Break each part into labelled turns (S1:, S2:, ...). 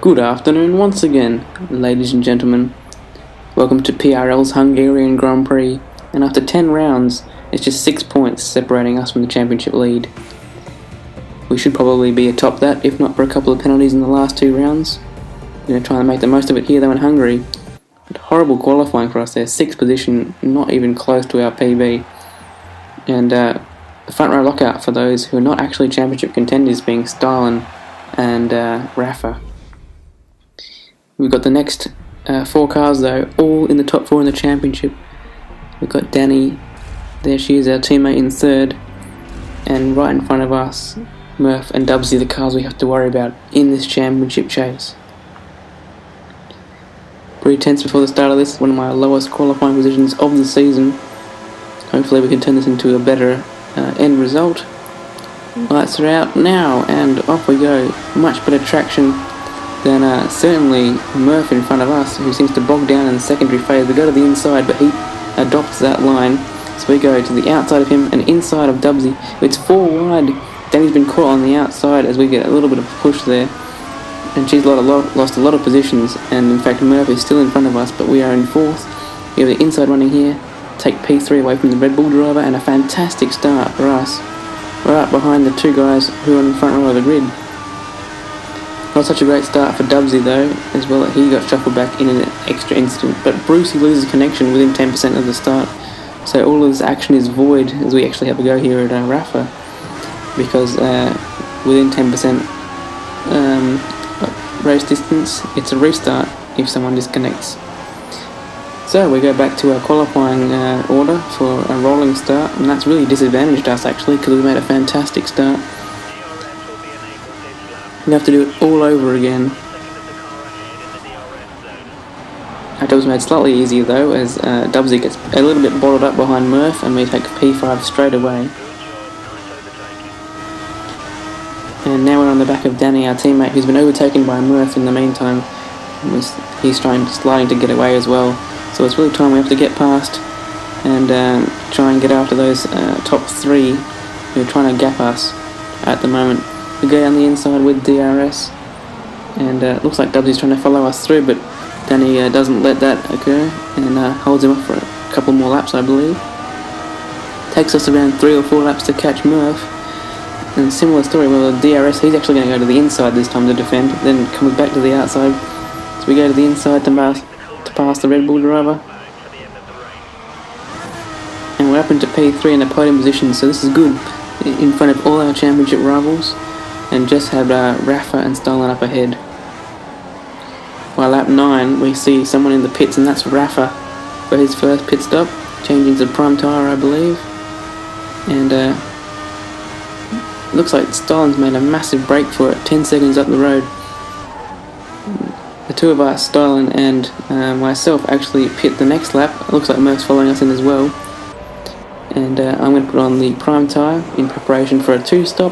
S1: Good afternoon once again, ladies and gentlemen. Welcome to PRL's Hungarian Grand Prix, and after 10 rounds, it's just 6 points separating us from the championship lead. We should probably be atop that, if not for a couple of penalties in the last 2 rounds. We're going to try and make the most of it here though in Hungary. But horrible qualifying for us there, 6th position, not even close to our PB. And the front row lockout for those who are not actually championship contenders being STYLN and Rafa. We've got the next 4 cars though, all in the top 4 in the championship. We've got Danny, there she is, our teammate in 3rd, and right in front of us, Murph and Dubzzy, the cars we have to worry about in this championship chase. Pretty tense before the start of this, one of my lowest qualifying positions of the season. Hopefully we can turn this into a better end result. Lights are out now, and off we go. Much better traction than certainly Murph in front of us, who seems to bog down in the secondary phase. We go to the inside, but he adopts that line, so we go to the outside of him and inside of Dubzzy. It's 4 wide. Danny's been caught on the outside as we get a little bit of a push there, and she's lost a lot of positions, and in fact Murph is still in front of us, but we are in 4th. We have the inside running here, take P3 away from the Red Bull driver, and a fantastic start for us. We're up behind the 2 guys who are in the front row of the grid. Not such a great start for Dubzzy though, as well. He got shuffled back in an extra instant, but Brucey loses connection within 10% of the start, so all of this action is void as we actually have a go here at Rafa, because within 10% race distance, it's a restart if someone disconnects. So we go back to our qualifying order for a rolling start, and that's really disadvantaged us actually, because we made a fantastic start. We have to do it all over again. It was made slightly easier though, as Dubzzy gets a little bit bottled up behind Murph, and we take P5 straight away. And now we're on the back of Danny, our teammate, who's been overtaken by Murph in the meantime. He's sliding to get away as well. So it's really time we have to get past and try and get after those top 3 who are trying to gap us at the moment. We go down the inside with DRS, and it looks like Dubzzy's trying to follow us through, but Danny doesn't let that occur and holds him off for a couple more laps, I believe. Takes us around 3 or 4 laps to catch Murph. And similar story with DRS, he's actually going to go to the inside this time to defend, then comes back to the outside. So we go to the inside to pass the Red Bull driver. And we're up into P3 in a podium position, so this is good in front of all our championship rivals, and just had Rafa and STYLN up ahead. While lap 9 we see someone in the pits, and that's Rafa for his first pit stop, changing to prime tyre I believe, and looks like STYLN's made a massive break for it, 10 seconds up the road. The 2 of us, STYLN and myself, actually pit the next lap. It looks like Murph's following us in as well. And I'm going to put on the prime tyre in preparation for a 2 stop.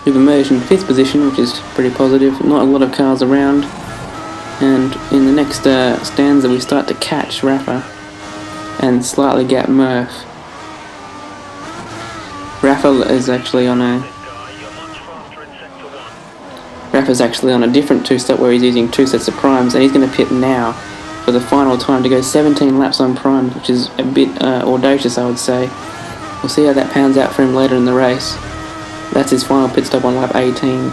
S1: We've emerged in 5th position, which is pretty positive. Not a lot of cars around. And in the next stanza we start to catch Rafa and slightly gap Murph. Rafa's actually on a different 2 stop where he's using 2 sets of primes, and he's going to pit now for the final time to go 17 laps on primes, which is a bit audacious I would say. We'll see how that pans out for him later in the race. That's his final pit stop on lap 18.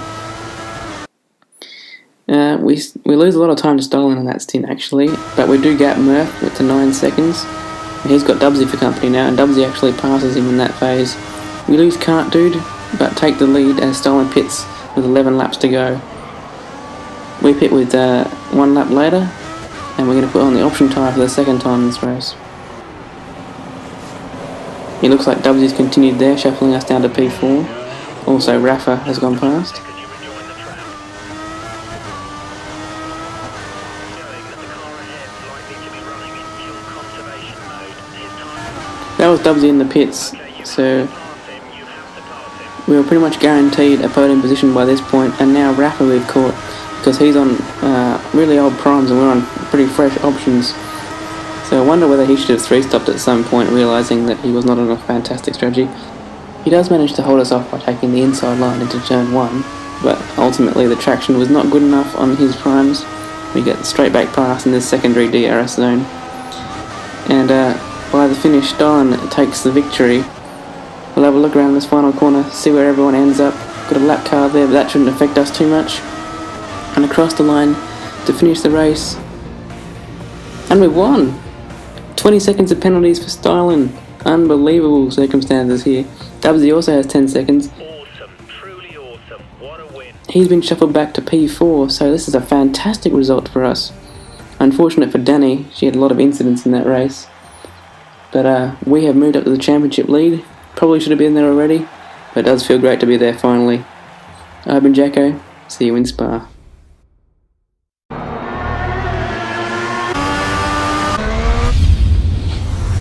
S1: We lose a lot of time to STYLN in that stint actually, but we do gap Murph to 9 seconds. And he's got Dubzzy for company now, and Dubzzy actually passes him in that phase. We lose Can't Dude, but take the lead as STYLN pits with 11 laps to go. We pit with 1 lap later, and we're going to put on the option tyre for the 2nd time in this race. It looks like Dubzzy's continued there, shuffling us down to P4. Also Rafa has gone past. That was Dubzzy in the pits, so we were pretty much guaranteed a podium position by this point, and now Rafa we've caught, because he's on really old primes and we're on pretty fresh options. So I wonder whether he should have 3-stopped at some point, realising that he was not on a fantastic strategy. He does manage to hold us off by taking the inside line into turn 1, but ultimately the traction was not good enough on his primes. We get the straight back pass in the secondary DRS zone. And by the finish, STYLN takes the victory. We'll have a look around this final corner, see where everyone ends up. Got a lap car there, but that shouldn't affect us too much. And across the line to finish the race. And we won! 20 seconds of penalties for STYLN. Unbelievable circumstances here. Dubzzy also has 10 seconds.
S2: Awesome, truly awesome. What a win.
S1: He's been shuffled back to P4, so this is a fantastic result for us. Unfortunate for Danny, she had a lot of incidents in that race. But we have moved up to the championship lead. Probably should have been there already, but it does feel great to be there finally. I've been Jacko. See you in Spa.